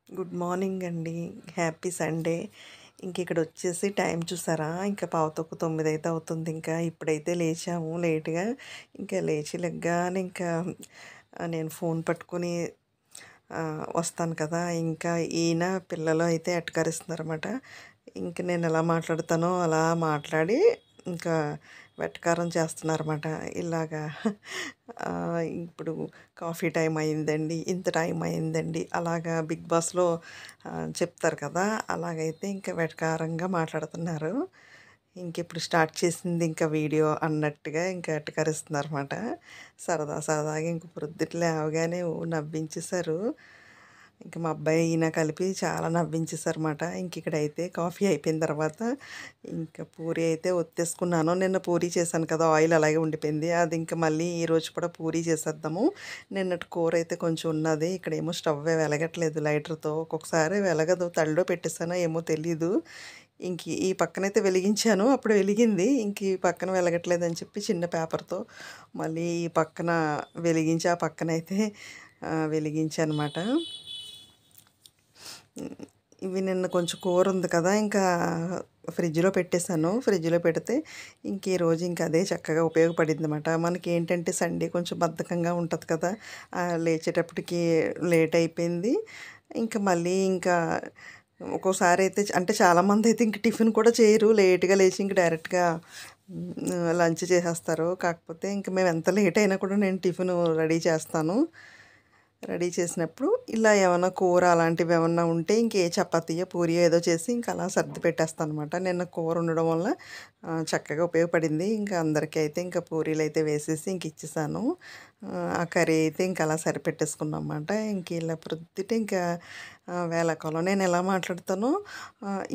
Good morning అండి. Happy Sunday. ఇంకిక్కడొచ్చేసి time చూసారా? ఇంకా 9:15 అయితే అవుతుంది ఇంకా. ఇప్పుడైతే లేచాము లేట్‌గా. ఇంకా లేచి లెగ్గానే ఇంకా నేను ఫోన్ పట్టుకొని వస్తాను కదా! ఇంకా ఈయన, పిల్లలు అయితే ఎటకారిస్తున్నారన్నమాట. ఇంక నేనెలా మాట్లాడతానో అలా మాట్లాడి ఇంకా వెటకారం చేస్తున్నారన్నమాట. ఇలాగా ఇప్పుడు కాఫీ టైం అయిందండి, ఇంత టైం అయిందండి, అలాగా బిగ్ బాస్‌లో చెప్తారు కదా! అలాగైతే ఇంకా వెటకారంగా మాట్లాడుతున్నారు. ఇంకిప్పుడు స్టార్ట్ చేసింది ఇంకా వీడియో అన్నట్టుగా ఇంకా ఎటకారిస్తున్నారన్నమాట. సరదా సరదాగా ఇంక ప్రొద్దుట లేవగానే ఓ నవ్వించేశారు. ఇంక మా అబ్బాయి, ఈయన కలిపి చాలా నవ్వించేశారన్నమాట. ఇంకిక్కడైతే కాఫీ అయిపోయిన తర్వాత ఇంకా పూరి అయితే ఒత్తేసుకున్నాను. నిన్న పూరి చేశాను కదా! ఆయిల్ అలాగే ఉండిపోయింది. అది ఇంక మళ్ళీ ఈరోజు కూడా పూరి చేసేద్దాము. నిన్నటి కూరైతే కొంచెం ఉన్నది. ఇక్కడేమో స్టవ్వే వెలగట్లేదు లైటర్‌తో. ఒక్కొక్కసారి వెలగదు. తడిలో పెట్టేసానో ఏమో తెలీదు. ఇంక ఈ పక్కనైతే వెలిగించాను. అప్పుడు వెలిగింది. ఇంక ఈ పక్కన వెలగట్లేదని చెప్పి చిన్న పేపర్‌తో మళ్ళీ ఈ పక్కన వెలిగించి, ఆ పక్కనైతే వెలిగించానమాట. ఇవి నిన్న కొంచెం కూరుంది కదా! ఇంకా ఫ్రిడ్జ్‌లో పెట్టేశాను. ఫ్రిడ్జ్‌లో పెడితే ఇంక ఈరోజు ఇంక అదే చక్కగా ఉపయోగపడిందన్నమాట. మనకేంటంటే సండే కొంచెం బద్ధకంగా ఉంటది కదా! లేచేటప్పటికి లేట్ అయిపోయింది. ఇంక మళ్ళీ ఇంకా ఒక్కోసారయితే అంటే చాలామందయితే ఇంక టిఫిన్ కూడా చేయరు. లేట్‌గా లేచి ఇంక డైరెక్ట్‌గా లంచ్ చేసేస్తారు. కాకపోతే ఇంక మేము ఎంత లేట్ అయినా కూడా నేను టిఫిను రెడీ చేస్తాను. రెడీ చేసినప్పుడు ఇలా ఏమన్నా కూర అలాంటివేమన్నా ఉంటే ఇంకే చపాతీయో, పూరియో ఏదో చేసి ఇంక అలా సర్ది పెట్టేస్తానమాట. నిన్న కూర ఉండడం వల్ల చక్కగా ఉపయోగపడింది. ఇంకా అందరికీ అయితే ఇంకా పూరీలైతే వేసేసి ఇంక ఇచ్చేసాను. ఆ కర్రీ అయితే ఇంక అలా సరిపెట్టేసుకున్నామాట. ఇంక ఇలా ప్రొద్దుట ఇంకా వేళాకోళం నేనెలా మాట్లాడతానో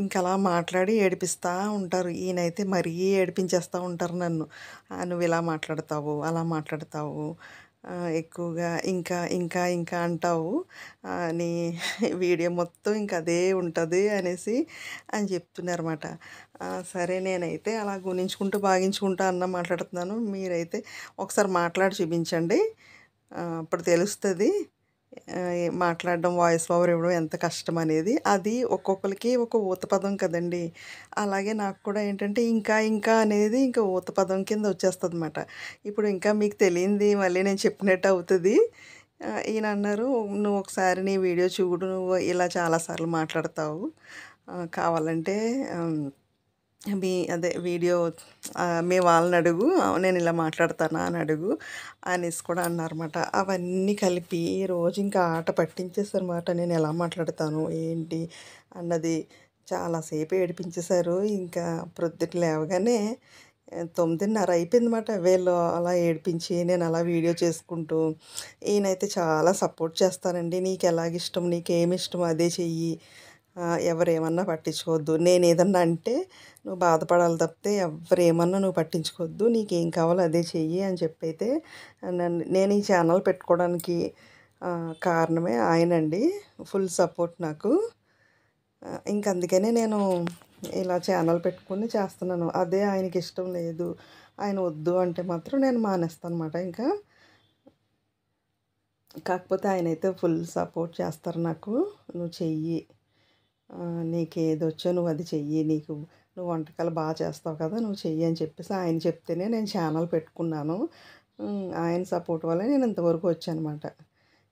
ఇంకలా మాట్లాడి ఏడిపిస్తా ఉంటారు. ఈయనైతే మరీ ఏడిపించేస్తా ఉంటారు నన్ను. "నువ్విలా మాట్లాడతావు, అలా మాట్లాడతావు. ఎక్కువగా ఇంకా, ఇంకా, ఇంకా అంటావు. నీ వీడియో మొత్తం ఇంక అదే ఉంటది" అని చెప్తున్నారన్నమాట. సరే నేనైతే అలా గుణించుకుంటూ, భాగించుకుంటూ మాట్లాడుతున్నాను. మీరైతే ఒకసారి మాట్లాడి చూపించండి. అప్పుడు తెలుస్తది. మాట్లాడడం, వాయిస్ ఓవర్ ఇవ్వడం ఎంత కష్టమనేది. అది ఒక్కొక్కళ్ళకి ఒక ఊత పదం కదండీ! అలాగే నాకు కూడా ఏంటంటే ఇంకా, ఇంకా అనేది ఇంకా ఊత పదం కింద వచ్చేస్తదన్నమాట. ఇప్పుడు ఇంకా మీకు తెలియంది మళ్ళీ నేను చెప్పినట్టు అవుతది. ఈయనన్నారు, "నువ్వు ఒకసారి నీ వీడియో చూడు. నువ్వు ఇలా చాలా సార్లు మాట్లాడతావు. కావాలంటే అదే వీడియో మీ వాళ్ళనడుగు. నేనిలా మాట్లాడతానా అని అడుగు" అనేసి కూడా అన్నారన్నమాట. అవన్నీ కలిపి రోజు ఇంకా ఆట పట్టించేసారన్నమాట. నేనెలా మాట్లాడతాను, ఏంటి అన్నది చాలా సేపు ఏడిపించేశారు. ఇంకా ప్రొద్దుట లేవగానే 9:30 అయిపోయిందన్నమాట. వీళ్ళు అలా ఏడిపించి, నేనలా వీడియో చేసుకుంటూ, ఈయనైతే చాలా సపోర్ట్ చేస్తారండి. "నీకెలాగిష్టం, నీకేమిష్టమో అదే చెయ్యి. ఎవరేమన్నా పట్టించుకోవద్దు. నేనేదన్నా అంటే నువ్వు బాధపడాలి తప్పితే ఎవ్వరేమన్నా నువ్వు పట్టించుకోవద్దు. నీకేం కావాలో అదే చెయ్యి" అని చెప్పైతే నేను ఈ ఛానల్ పెట్టుకోవడానికి కారణమే ఆయనండి. ఫుల్ సపోర్ట్ నాకు. ఇంక అందుకనే నేను ఇలా ఛానల్ పెట్టుకొని చేస్తున్నాను. అదే ఆయనకిష్టం లేదు, ఆయన వద్దు అంటే మాత్రం నేను మానేస్తానన్నమాట ఇంకా. కాకపోతే ఆయనైతే ఫుల్ సపోర్ట్ చేస్తారు నాకు. "నువ్వు చెయ్యి. నీకేదొచ్చో నువ్వు అది చెయ్యి. నువ్వు వంటకాలు చేస్తావు కదా! నువ్వు చెయ్యి" అని చెప్పేసి ఆయన చెప్తేనే నేను ఛానల్ పెట్టుకున్నాను. ఆయన సపోర్ట్ వల్లే నేను ఇంతవరకు వచ్చానన్నమాట.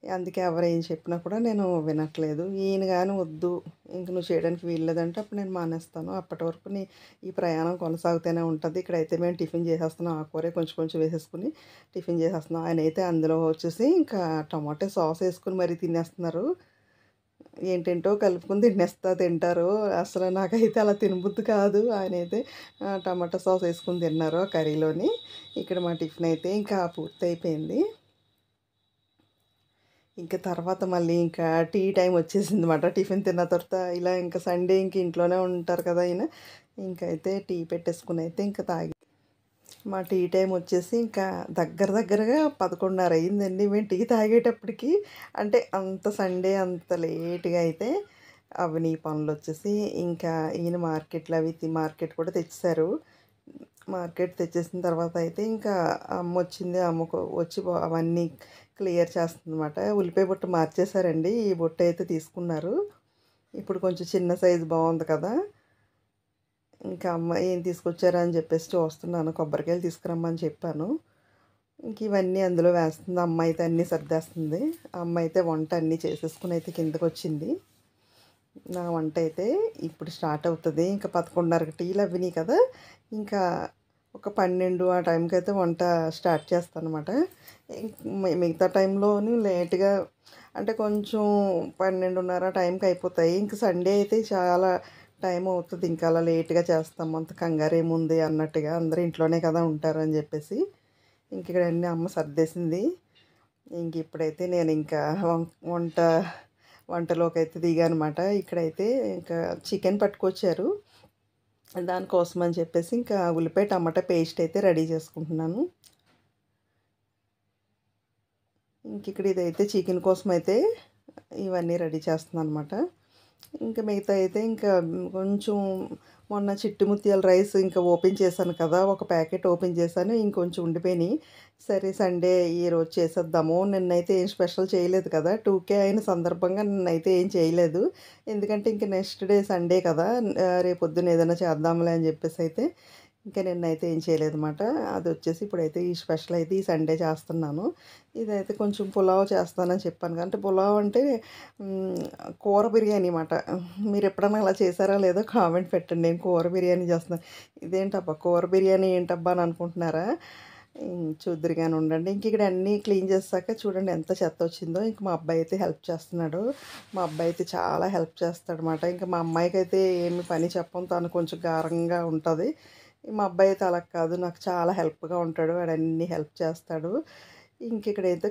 అందుకే ఎవరేం చెప్పినా కూడా నేను వినట్లేదు. ఈయన గాని వద్దు, ఇంక నువ్వు చేయడానికి వీల్లేదంటే అప్పుడు నేను మానేస్తాను. అప్పటి వరకు ఈ ప్రయాణం కొనసాగుతూనే ఉంటది. ఇక్కడైతే మేము టిఫిన్ చేసేస్తున్నాం. ఆకుకూర కొంచెం కొంచెం వేసేసుకొని టిఫిన్ చేసేస్తున్నాం. ఆయనైతే అందులో వచ్చేసి ఇంకా టమాటో సాస్ ఏసుకొని మరీ తినేస్తున్నారు. ఏంటేంటో కలుపుకొని తింటారు. అసలు నాకైతే అలా తినబుద్ధి కాదు. ఆయనైతే టమాటా సాస్ ఏసుకొని తిన్నారు ఆ కర్రీలోని. ఇక్కడ మా టిఫిన్ అయితే ఇంకా పూర్తయిపోయింది. ఇంక తర్వాత మళ్ళీ ఇంకా టీ టైమ్ వచ్చేసిందన్నమాట. టిఫిన్ తిన్న తర్వాత ఇలా ఇంకా సండే ఇంక ఇంట్లోనే ఉంటారు కదా ఈయన. ఇంకైతే టీ పెట్టేసుకొనైతే ఇంక మా టీ టైమ్ వచ్చేసి ఇంకా దగ్గరగా 11:30 అయిందండి. మేము టీ తాగేటప్పటికి. అంటే అంత సండే అంత లేట్‌గా అయితే అవ్వని ఈ పనులొచ్చేసి ఇంకా ఈయన మార్కెట్ కూడా తెచ్చేసారు. మార్కెట్ తెచ్చేసిన తర్వాత అయితే ఇంకా అమ్మొచ్చింది. అమ్మకు వచ్చి అవన్నీ క్లియర్ చేస్తుందన్నమాట. ఉల్లిపాయ బుట్ట మార్చేశారండి. ఈ బుట్ట అయితే తీసుకున్నారు. ఇప్పుడు కొంచెం చిన్న సైజు బాగుంది కదా. ఇంకా అమ్మ ఏం తీసుకొచ్చారా అని చెప్పేసి చూస్తున్నాను. కొబ్బరికాయలు తీసుకురమ్మని చెప్పాను. ఇంక ఇవన్నీ అందులో వేస్తుంది. అమ్మ అయితే అన్నీ సర్దేస్తుంది. అమ్మ అయితే వంట అన్నీ చేసేసుకుని అయితే కిందకు వచ్చింది. నా వంట అయితే ఇప్పుడు స్టార్ట్ అవుతుంది. ఇంకా 11:30కి టీలు అవ్వినాయి కదా. ఇంకా ఒక 12 ఆ టైంకి అయితే వంట స్టార్ట్ చేస్తాను అనమాట. మిగతా టైంలోని లేట్గా అంటే కొంచెం 12:30 టైంకి అయిపోతాయి. ఇంక సండే అయితే చాలా టైం అవుతుంది. ఇంకా అలా లేట్గా చేస్తాము. అంత కంగారు ఏముంది అన్నట్టుగా, అందరూ ఇంట్లోనే కదా ఉంటారు అని చెప్పేసి ఇంక ఇక్కడ అన్నీ అమ్మ సర్దేసింది. ఇంక ఇప్పుడైతే నేను ఇంకా వంట వంటలోకి అయితే దిగానమాట. ఇక్కడైతే ఇంకా చికెన్ పట్టుకొచ్చారు. దానికోసం అని చెప్పేసి ఇంకా ఉల్లిపాయ టమాటా పేస్ట్ అయితే రెడీ చేసుకుంటున్నాను. ఇంక ఇక్కడ ఇదైతే చికెన్ కోసం అయితే ఇవన్నీ రెడీ చేస్తున్నాను అనమాట. ఇంకా మిగతా అయితే ఇంకా కొంచెం మొన్న చిట్టి ముత్యాల రైస్ ఇంకా ఓపెన్ చేశాను కదా. ఒక ప్యాకెట్ ఓపెన్ చేశాను. ఇంకొంచెం ఉండిపోయినాయి. సరే సండే ఈరోజు చేసేద్దాము. నిన్నైతే ఏం స్పెషల్ చేయలేదు కదా. 2K అయిన సందర్భంగా నిన్నైతే ఏం చేయలేదు. ఎందుకంటే ఇంక నెక్స్ట్ డే సండే కదా. రేపొద్దున ఏదైనా చేద్దాంలే అని చెప్పేసి అయితే ఇంకా నిన్నైతే ఏం చేయలేదన్నమాట. అది వచ్చేసి ఇప్పుడైతే ఈ స్పెషల్ అయితే ఈ సండే చేస్తున్నాను. ఇదైతే కొంచెం పులావ్ చేస్తానని చెప్పాను. అంటే పులావ్ అంటే కూర బిర్యానీ అన్నమాట. మీరు ఎప్పుడన్నా అలా చేశారా లేదో కామెంట్ పెట్టండి. నేను కూర బిర్యానీ చేస్తున్నాను. ఇదేంటబ్బా కూర బిర్యానీ ఏంటబ్బా అని అనుకుంటున్నారా? చూద్దురు కానీ ఉండండి. ఇంక ఇక్కడ అన్నీ క్లీన్ చేసాక చూడండి ఎంత చెత్త వచ్చిందో. ఇంక మా అబ్బాయి అయితే హెల్ప్ చేస్తున్నాడు. మా అబ్బాయి అయితే చాలా హెల్ప్ చేస్తాడనమాట. ఇంకా మా అమ్మాయికి అయితే ఏమి పని చెప్పం. తను కొంచెం గారంగా ఉంటుంది. మా అబ్బాయి అయితే అలా కాదు, నాకు చాలా హెల్ప్గా ఉంటాడు. వాడు అన్నీ హెల్ప్ చేస్తాడు. ఇంక ఇక్కడైతే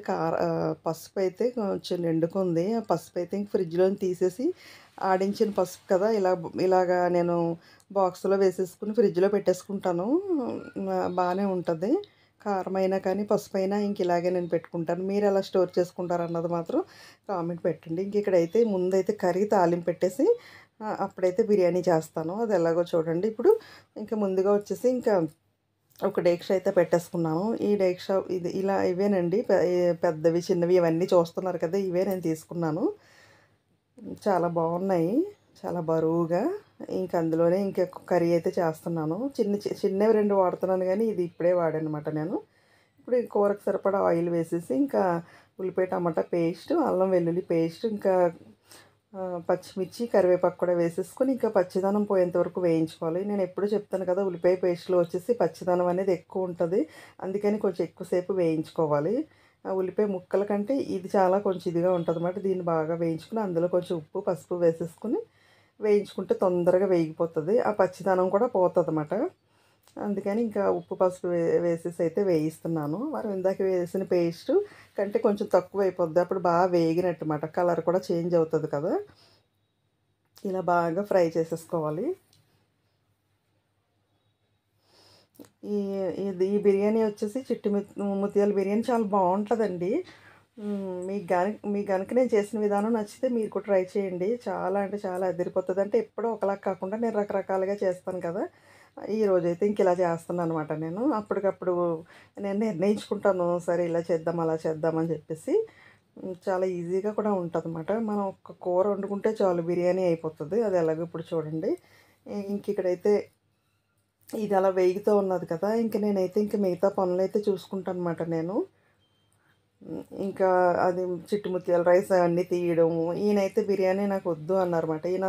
పసుపు అయితే కొంచెం నిండుకుంది. ఆ పసుపు అయితే ఇంక ఫ్రిడ్జ్లో తీసేసి ఆడించిన పసుపు కదా, ఇలాగా నేను బాక్స్లో వేసేసుకుని ఫ్రిడ్జ్లో పెట్టేసుకుంటాను. బాగానే ఉంటుంది. కారమైనా కానీ పసుపైనా ఇంక ఇలాగే నేను పెట్టుకుంటాను. మీరు ఎలా స్టోర్ చేసుకుంటారు అన్నది మాత్రం కామెంట్ పెట్టండి. ఇంక ఇక్కడైతే ముందైతే కర్రీ తాలింపు పెట్టేసి అప్పుడైతే బిర్యానీ చేస్తాను. అది ఎలాగో చూడండి. ఇప్పుడు ఇంకా ముందుగా వచ్చేసి ఇంకా ఒక డేక్ష అయితే పెట్టేసుకున్నాను. ఈ డేక్ష ఇది ఇలా ఇవేనండి. పెద్దవి చిన్నవి ఇవన్నీ చూస్తున్నారు కదా, ఇవే నేను తీసుకున్నాను. చాలా బాగున్నాయి, చాలా బరువుగా. ఇంక అందులోనే ఇంకొక కర్రీ అయితే చేస్తున్నాను. చిన్నవి 2 వాడుతున్నాను కానీ ఇది ఇప్పుడే వాడానమాట నేను. ఇప్పుడు ఈ కూరకు సరిపడా ఆయిల్ వేసేసి ఇంకా ఉల్లిపాయ టమాటా పేస్ట్, అల్లం వెల్లుల్లి పేస్ట్, ఇంకా పచ్చిమిర్చి కరివేపాకు కూడా వేసేసుకొని ఇంకా పచ్చిదనం పోయేంత వరకు వేయించుకోవాలి. నేను ఎప్పుడు చెప్తాను కదా, ఉల్లిపాయ పేస్ట్లో వచ్చేసి పచ్చిదనం అనేది ఎక్కువ ఉంటుంది. అందుకని కొంచెం ఎక్కువసేపు వేయించుకోవాలి. ఆ ఉల్లిపాయ ముక్కల కంటే ఇది చాలా కొంచెం ఇదిగా ఉంటుంది అన్నమాట. దీన్ని బాగా వేయించుకుని అందులో కొంచెం ఉప్పు పసుపు వేసేసుకుని వేయించుకుంటే తొందరగా వేగిపోతుంది. ఆ పచ్చిదనం కూడా పోతుంది అన్నమాట. అందుకని ఇంకా ఉప్పు పసుపు వేసేసి అయితే వేయిస్తున్నాను. మనం ఇందాక వేసిన పేస్ట్ కంటే కొంచెం తక్కువ అయిపోద్ది. అప్పుడు బాగా వేగినట్టు మాట, కలర్ కూడా చేంజ్ అవుతుంది కదా. ఇలా బాగా ఫ్రై చేసేసుకోవాలి. ఈ ఈ బిర్యానీ వచ్చేసి చిట్టి ముత్యాల బిర్యానీ చాలా బాగుంటుందండి. మీకు గనుక నేను చేసిన విధానం నచ్చితే మీరు కూడా ట్రై చేయండి. చాలా అంటే చాలా అదిరిపోతుంది. అంటే ఎప్పుడూ ఒకలా కాకుండా నేను రకరకాలుగా చేస్తాను కదా. ఈరోజైతే ఇంక ఇలా చేస్తున్నాను అనమాట. నేను అప్పటికప్పుడు నేను నిర్ణయించుకుంటాను, సరే ఇలా చేద్దాం అలా చేద్దాం అని చెప్పేసి. చాలా ఈజీగా కూడా ఉంటుంది అన్నమాట. మనం ఒక కూర వండుకుంటే చాలు బిర్యానీ అయిపోతుంది. అది ఎలాగో ఇప్పుడు చూడండి. ఇంక ఇక్కడైతే ఇది అలా వేగుతూ ఉన్నది కదా. ఇంక నేనైతే ఇంక మిగతా పనులైతే చూసుకుంటాను అనమాట నేను. ఇంకా అది చిట్టి ముత్యాల రైస్ అన్నీ తీయడం. ఈయనైతే బిర్యానీ నాకు వద్దు అన్నారన్నమాట. ఈయన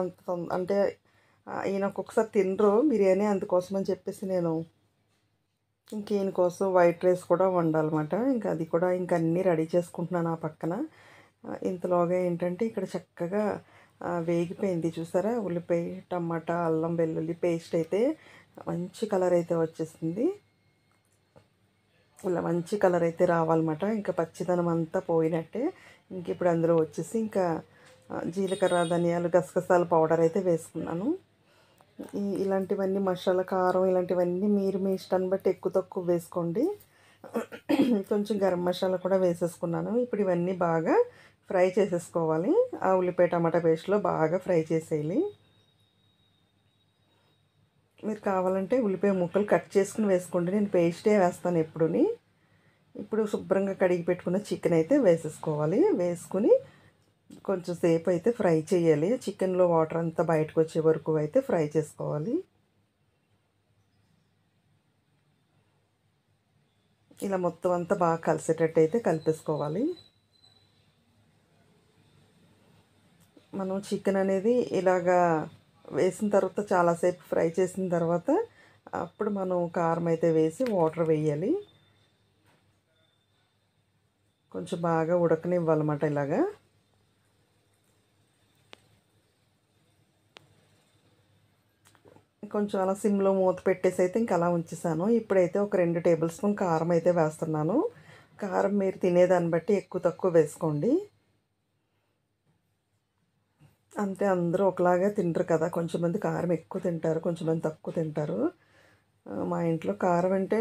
అంటే ఈయన ఒక్కొక్కసారి తినరు బిర్యానీ, అందుకోసమని చెప్పేసి నేను ఇంక ఈయన కోసం వైట్ రైస్ కూడా వండాలన్నమాట. ఇంకా అది కూడా ఇంక అన్నీ రెడీ చేసుకుంటున్నాను ఆ పక్కన. ఇంతలోగా ఏంటంటే ఇక్కడ చక్కగా వేగిపోయింది చూసారా, ఉల్లిపాయ టమాటా అల్లం వెల్లుల్లి పేస్ట్ అయితే మంచి కలర్ అయితే వచ్చేసింది. ఇలా మంచి కలర్ అయితే రావాలన్నమాట. ఇంకా పచ్చిదనం అంతా పోయినట్టే. ఇంక ఇప్పుడు అందులో వచ్చేసి ఇంకా జీలకర్ర ధనియాలు గసగసాల పౌడర్ అయితే వేసుకున్నాను. ఇలాంటివన్నీ మసాలా కారం ఇలాంటివన్నీ మీరు మీ ఇష్టాన్ని బట్టి ఎక్కువ తక్కువ వేసుకోండి. కొంచెం గరం మసాలా కూడా వేసేసుకున్నాను. ఇప్పుడు ఇవన్నీ బాగా ఫ్రై చేసేసుకోవాలి. ఆ ఉల్లిపాయ టమాటా పేస్ట్లో బాగా ఫ్రై చేసేయాలి. మీరు కావాలంటే ఉల్లిపాయ ముక్కలు కట్ చేసుకుని వేసుకోండి. నేను పేస్టే వేస్తాను ఎప్పుడుని. ఇప్పుడు శుభ్రంగా కడిగి పెట్టుకున్న చికెన్ అయితే వేసేసుకోవాలి. వేసుకుని కొంచెం సేపు అయితే ఫ్రై చేయాలి. చికెన్లో వాటర్ అంతా బయటకు వచ్చే వరకు అయితే ఫ్రై చేసుకోవాలి. ఇలా మొత్తం అంతా బాగా కలిసేటట్టు అయితే కలిపేసుకోవాలి. మనం చికెన్ అనేది ఇలాగా వేసిన తర్వాత చాలాసేపు ఫ్రై చేసిన తర్వాత అప్పుడు మనం కారం అయితే వేసి వాటర్ వేయాలి. కొంచెం బాగా ఉడకనివ్వాలన్నమాట ఇలాగా. కొంచెం అలా సిమ్లో మూత పెట్టేసి అయితే ఇంక అలా ఉంచేసాను. ఇప్పుడైతే ఒక 2 టేబుల్ స్పూన్ కారం అయితే వేస్తున్నాను. కారం మీరు తినేదాన్ని బట్టి ఎక్కువ తక్కువ వేసుకోండి. అంతే, అందరూ ఒకలాగా తినరు కదా, కొంచెంమంది కారం ఎక్కువ తింటారు, కొంచెంమంది తక్కువ తింటారు. మా ఇంట్లో కారం అంటే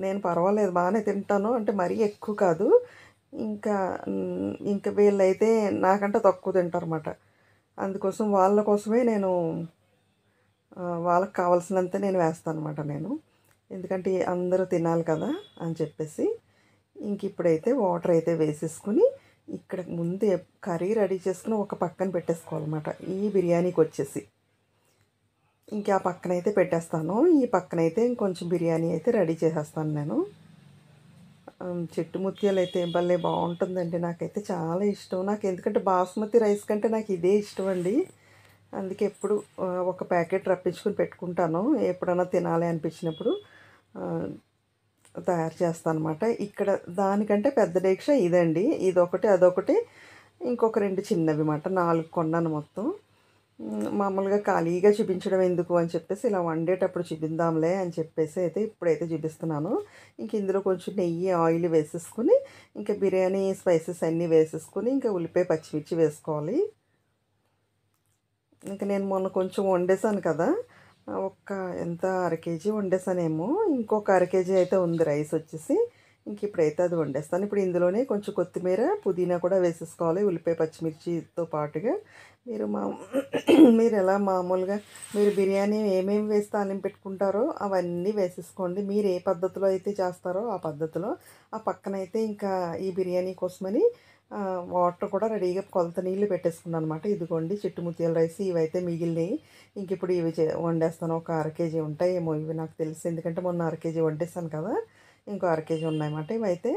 నేను పర్వాలేదు బాగానే తింటాను, అంటే మరీ ఎక్కువ కాదు. ఇంకా వీళ్ళైతే నాకంటే తక్కువ తింటారన్నమాట. అందుకోసం వాళ్ళ కోసమే నేను వాళ్ళకి కావాల్సినంత నేను వేస్తాను అనమాట నేను, ఎందుకంటే అందరూ తినాలి కదా అని చెప్పేసి. ఇప్పుడైతే వాటర్ అయితే వేసేసుకుని ఇక్కడ ముందే కర్రీ రెడీ చేసుకుని ఒక పక్కన పెట్టేసుకోవాలన్నమాట. ఈ బిర్యానీకి వచ్చేసి ఆ పక్కనైతే పెట్టేస్తాను. ఈ పక్కనైతే ఇంకొంచెం బిర్యానీ అయితే రెడీ చేసేస్తాను నేను. చెట్టు ముత్యాలు అయితే భలే బాగుంటుందండి, నాకైతే చాలా ఇష్టం. నాకు ఎందుకంటే బాస్మతి రైస్ కంటే నాకు ఇదే ఇష్టం అండి. అందుకే ఎప్పుడు ఒక ప్యాకెట్ రప్పించుకుని పెట్టుకుంటాను, ఎప్పుడైనా తినాలి అనిపించినప్పుడు తయారు చేస్తాను అనమాట. ఇక్కడ దానికంటే పెద్ద డేక్ష ఇదండి, ఇదొకటి అదొకటి ఇంకొక 2 చిన్నవి మాట, 4 కొన్నాను మొత్తం. మామూలుగా ఖాళీగా చూపించడం ఎందుకు అని చెప్పేసి ఇలా వండేటప్పుడు చూపిద్దాంలే అని చెప్పేసి అయితే ఇప్పుడైతే చూపిస్తున్నాను. ఇందులో కొంచెం నెయ్యి ఆయిల్ వేసేసుకుని బిర్యానీ స్పైసెస్ అన్నీ వేసేసుకుని ఉల్లిపాయ పచ్చిమిర్చి వేసుకోవాలి. నేను మొన్న కొంచెం వండేసాను కదా, ఎంత అర కేజీ వండేసానేమో, ఇంకొక అర కేజీ అయితే ఉంది రైస్ వచ్చేసి. ఇప్పుడైతే అది వండేస్తాను. ఇప్పుడు ఇందులోనే కొంచెం కొత్తిమీర పుదీనా కూడా వేసేసుకోవాలి, ఉల్లిపాయ పచ్చిమిర్చితో పాటుగా. మీరు ఎలా మామూలుగా మీరు బిర్యానీ ఏమేమి వేసి తాలింపు పెట్టుకుంటారో అవన్నీ వేసేసుకోండి. మీరు ఏ పద్ధతిలో అయితే చేస్తారో ఆ పద్ధతిలో. ఆ పక్కనైతే ఈ బిర్యానీ కోసమని వాటర్ కూడా రెడీగా కొలత నీళ్ళు పెట్టేసుకున్నాను అనమాట. ఇదిగోండి చిట్టు ముత్యాల రైస్, ఇవైతే మిగిలినాయి. ఇప్పుడు ఇవి వండేస్తాను. ఒక అర కేజీ ఉంటాయేమో ఇవి నాకు తెలిసి, ఎందుకంటే మొన్న అర కేజీ వండేస్తాను కదా, ఇంకో అర కేజీ ఉన్నాయన్నమాట. ఇవైతే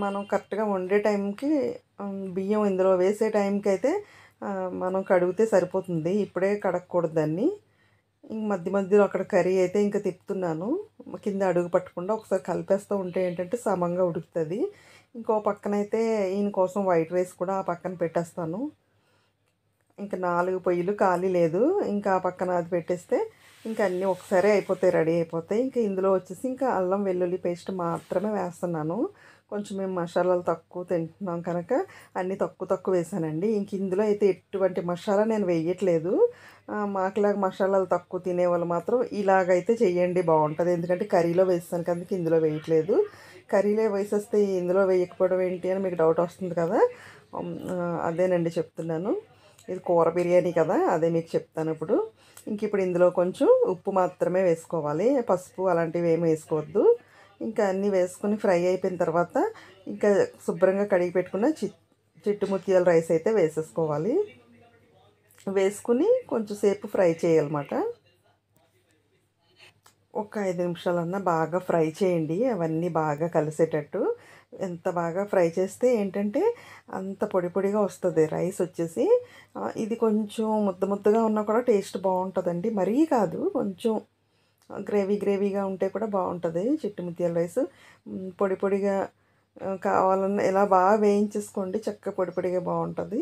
మనం కరెక్ట్గా వండే టైంకి బియ్యం ఇందులో వేసే టైంకి అయితే మనం కడిగితే సరిపోతుంది. ఇప్పుడే కడగకూడదు దాన్ని. మధ్య మధ్యలో అక్కడ కర్రీ అయితే తిప్పుతున్నాను, కింద అడుగు పట్టకుండా ఒకసారి కలిపేస్తూ ఉంటే ఏంటంటే సమంగా ఉడుకుతుంది. ఇంకో పక్కనైతే ఈయన కోసం వైట్ రైస్ కూడా ఆ పక్కన పెట్టేస్తాను. 4 పొయ్యిలు ఖాళీ లేదు, ఆ పక్కన అది పెట్టేస్తే అన్నీ ఒకసారి అయిపోతాయి, రెడీ అయిపోతాయి. ఇందులో వచ్చేసి అల్లం వెల్లుల్లి పేస్ట్ మాత్రమే వేస్తున్నాను. కొంచెం మేము మసాలాలు తక్కువ తింటున్నాం కనుక అన్నీ తక్కువ తక్కువ వేసానండి. ఇందులో అయితే ఎటువంటి మసాలా నేను వేయట్లేదు. మాకులాగా మసాలాలు తక్కువ తినేవాళ్ళు మాత్రం ఇలాగైతే చెయ్యండి, బాగుంటుంది. ఎందుకంటే కర్రీలో వేస్తాను కనుక ఇందులో వేయట్లేదు. కర్రీలో వేసేస్తే ఇందులో వేయకపోవడం ఏంటి అని మీకు డౌట్ వస్తుంది కదా, అదేనండి చెప్తున్నాను. ఇది కూర బిర్యానీ కదా, అదే మీకు చెప్తాను ఇప్పుడు. ఇప్పుడు ఇందులో కొంచెం ఉప్పు మాత్రమే వేసుకోవాలి, పసుపు అలాంటివి ఏమి వేసుకోవద్దు. అన్నీ వేసుకొని ఫ్రై అయిపోయిన తర్వాత శుభ్రంగా కడిగి పెట్టుకున్న చిట్టు ముత్యాల రైస్ అయితే వేసేసుకోవాలి. వేసుకుని కొంచెం సేపు ఫ్రై చేయాలన్నమాట. ఒక 5 నిమిషాలన్నా బాగా ఫ్రై చేయండి, అవన్నీ బాగా కలిసేటట్టు. ఎంత బాగా ఫ్రై చేస్తే ఏంటంటే అంత పొడి పొడిగా వస్తుంది రైస్ వచ్చేసి. ఇది కొంచెం ముద్ద ముద్దగా ఉన్నా కూడా టేస్ట్ బాగుంటుందండి, మరీ కాదు, కొంచెం గ్రేవీగా ఉంటే కూడా బాగుంటుంది చిట్టు ముత్యాల రైస్. పొడి పొడిగా కావాలన్నా ఇలా బాగా వేయించేసుకోండి, చక్కగా పొడి పొడిగా బాగుంటుంది.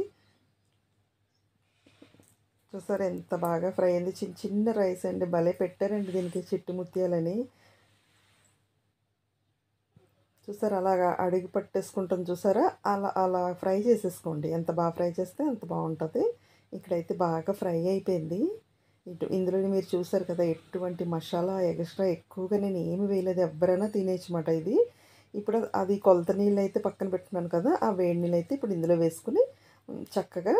చూసారు ఎంత బాగా ఫ్రై అయింది. చిన్న చిన్న రైస్ అండి, భలే పెట్టారండి దీనికి చిట్టు ముత్యాలని. చూసారా అలాగా అడిగి పట్టేసుకుంటుంది చూసారా, అలా ఫ్రై చేసేసుకోండి. ఎంత బాగా ఫ్రై చేస్తే అంత బాగుంటుంది. ఇక్కడైతే బాగా ఫ్రై అయిపోయింది. ఇందులో మీరు చూసారు కదా, ఎటువంటి మసాలా ఎక్స్ట్రా ఎక్కువగా నేను ఏమి వేయలేదు, ఎవరైనా తినేయచ్చమాట ఇది. ఇప్పుడు అది కొలత నీళ్ళు అయితే పక్కన పెట్టుకున్నాను కదా, ఆ వేడి నీళ్ళు అయితే ఇప్పుడు ఇందులో వేసుకుని చక్కగా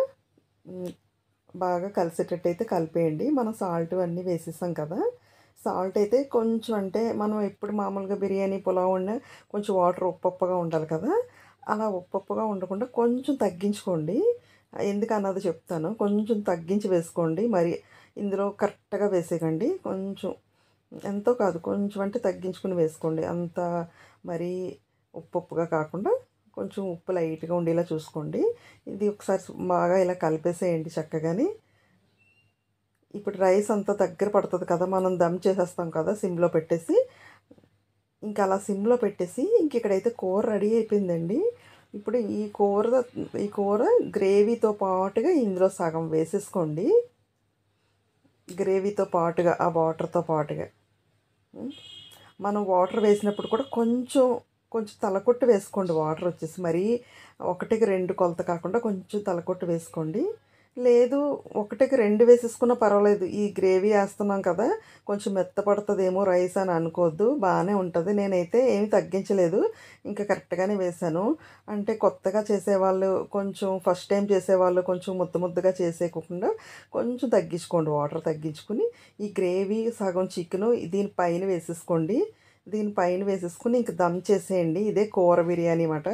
బాగా కలిసేటట్టు అయితే కలిపేయండి. మనం సాల్ట్ అన్నీ వేసేసాం కదా, సాల్ట్ అయితే కొంచెం అంటే మనం ఎప్పుడు మామూలుగా బిర్యానీ, పులావ్ వండినా కొంచెం వాటర్ ఉప్పుగా ఉండాలి కదా! అలా ఉప్పుగా ఉండకుండా కొంచెం తగ్గించుకోండి. ఎందుకన్నది చెప్తాను. కొంచెం తగ్గించి వేసుకోండి. మరి ఇందులో కరెక్ట్‌గా వేసేయకండి. కొంచెం ఎంతో కాదు కొంచెం అంటే తగ్గించుకొని వేసుకోండి. అంత మరీ ఉప్పుగా కాకుండా కొంచెం ఉప్పు లైట్‌గా ఉండేలా చూసుకోండి. ఇది ఒకసారి బాగా ఇలా కలిపేసేయండి చక్కగాని. ఇప్పుడు రైస్ అంతా దగ్గర పడుతుంది కదా! మనం దమ్ చేసేస్తాం కదా! సిమ్‌లో పెట్టేసి. ఇంకా అలా సిమ్‌లో పెట్టేసి ఇక్కడైతే కూర రెడీ అయిపోయిందండి. ఇప్పుడు ఈ కూర గ్రేవీతో పాటుగా ఇందులో సగం వేసేసుకోండి. గ్రేవీతో పాటుగా ఆ వాటర్‌తో పాటుగా. హ్మ్. మనం వాటర్ వేసినప్పుడు కూడా కొంచెం తలకొట్టు వేసుకోండి వాటర్ వచ్చేసి. మరీ 1కి 2 కొలత కాకుండా కొంచెం తలకొట్టు వేసుకోండి. లేదు 1కి 2 వేసేసుకున్నా పర్వాలేదు. ఈ గ్రేవీ ఏస్తున్నాం కదా! కొంచెం మెత్తపడతదేమో రైస్ అని అనుకోవద్దు. బానే ఉంటది. నేనైతే ఏమి తగ్గించలేదు. ఇంకా కరెక్ట్‌గానే వేశాను. అంటే కొత్తగా చేసేవాళ్ళు కొంచెం ఫస్ట్ టైమ్ చేసేవాళ్ళు కొంచెం ముద్దగా చేసేయకోకుండా కొంచెం తగ్గించుకోండి వాటర్ తగ్గించుకొని ఈ గ్రేవీ సగం చికెను దీని పైన వేసేసుకోండి. దీని పైన వేసేసుకొని ఇంక దమ్ చేసేయండి. ఇదే కూర బిర్యానీ మాట.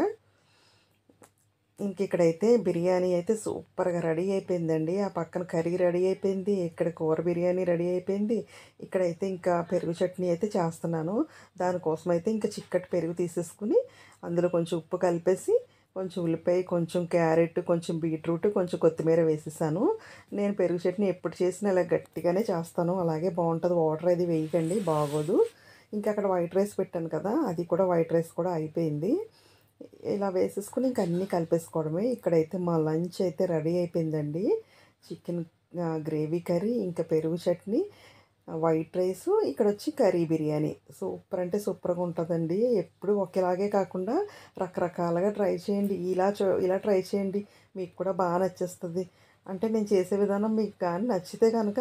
ఇక్కడైతే బిర్యానీ అయితే సూపర్‌గా రెడీ అయిపోయిందండి. ఆ పక్కన కర్రీ రెడీ అయిపోయింది. ఇక్కడ కూర బిర్యానీ రెడీ అయిపోయింది. ఇక్కడైతే ఇంకా పెరుగు చట్నీ అయితే చేస్తున్నాను. దానికోసమైతే ఇంకా చిక్కటి పెరుగు తీసేసుకొని అందులో కొంచెం ఉప్పు కలిపేసి కొంచెం ఉల్లిపాయ, కొంచెం క్యారెట్, కొంచెం బీట్రూట్, కొంచెం కొత్తిమీర వేసేసాను. నేను పెరుగు చట్నీ ఎప్పుడు చేసినా ఇలా గట్టిగానే చేస్తాను. అలాగే బావుంటది. వాటర్ అది వేయకండి బాగోదు. ఇంకా అక్కడ వైట్ రైస్ పెట్టాను కదా! అది కూడా వైట్ రైస్ కూడా అయిపోయింది. ఇలా వేసేసుకొని ఇంక అన్నీ కలిపేసుకోవడమే. ఇక్కడైతే మా లంచ్ అయితే రెడీ అయిపోయిందండి. చికెన్ గ్రేవీ కర్రీ, ఇంకా పెరుగు చట్నీ, వైట్ రైసు, ఇక్కడొచ్చి కర్రీ బిర్యానీ. సూపర్ అంటే సూపర్‌గా ఉంటదండి. ఎప్పుడు ఒకేలాగే కాకుండా రకరకాలుగా ట్రై చేయండి. ఇలా ట్రై చేయండి. మీకు కూడా నచ్చేస్తది. అంటే నేను చేసే విధానం మీకు కానీ నచ్చితే గనక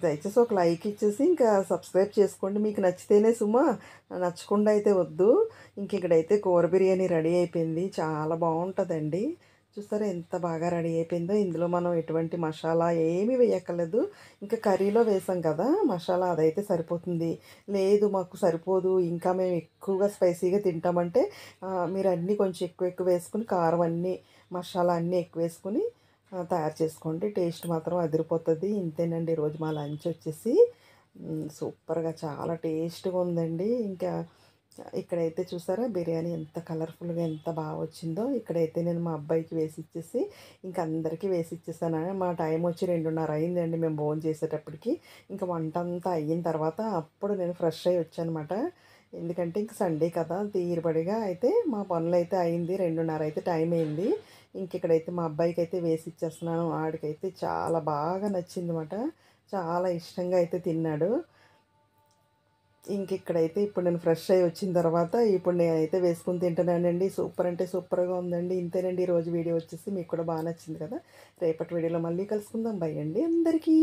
దయచేసి ఒక లైక్ ఇచ్చేసి ఇంకా సబ్స్క్రైబ్ చేసుకోండి. మీకు నచ్చితేనే సుమా, నచ్చకుండా అయితే వద్దు. ఇక్కడైతే కూర బిర్యానీ రెడీ అయిపోయింది. చాలా బావుంటదండి. చూసారా ఎంత బాగా రెడీ అయిపోయిందో. ఇందులో మనం ఎటువంటి మసాలా ఏమీ వేయక్కర్లేదు. ఇంకా కర్రీలో వేసాం కదా! మసాలా అదైతే సరిపోతుంది. లేదు మాకు సరిపోదు ఇంకా మేము ఎక్కువగా స్పైసీగా తింటామంటే మీరు అన్నీ కొంచెం ఎక్కువ వేసుకొని కారం అన్నీ మసాలా అన్నీ ఎక్కువేసుకొని తయారు చేసుకోండి. టేస్ట్ మాత్రం అదిరిపోతది. ఇంతేనండి ఈరోజు మా లంచ్ వచ్చేసి. సూపర్‌గా చాలా టేస్ట్‌గా ఉందండి. ఇంకా ఇక్కడైతే చూసారా బిర్యానీ ఎంత కలర్‌ఫుల్‌గా ఎంత వచ్చిందో. ఇక్కడైతే నేను మా అబ్బాయికి వేసిచ్చేసి ఇంక అందరికీ వేసిచ్చేసాను. మా టైం వచ్చి 2:30 అయిందండి మేము భోంచేసేటప్పటికి. ఇంక వంటంతా అయిన తర్వాత అప్పుడు నేను ఫ్రెష్ అయ్యి వచ్చానమాట. ఎందుకంటే ఇంక సండే కదా! తీరుబడిగా అయితే మా పనులైతే అయింది. 2:30 అయితే టైం అయింది. ఇక్కడైతే మా అబ్బాయికైతే వేసిచ్చేస్తున్నాను. ఆడికైతే చాలా బాగా నచ్చిందన్నమాట. చాలా ఇష్టంగా అయితే తిన్నాడు. ఇక్కడైతే ఇప్పుడు నేను ఫ్రెష్ అయ్యి వచ్చిన తర్వాత ఇప్పుడు నేనైతే వేసుకొని తింటున్నానండి. సూపర్ అంటే సూపర్‌గా ఉందండి. ఇంతేనండి ఈరోజు వీడియో వచ్చేసి. మీకు కూడా నచ్చింది కదా! రేపటి వీడియోలో మళ్ళీ కలుసుకుందాం. బై అండి అందరికీ.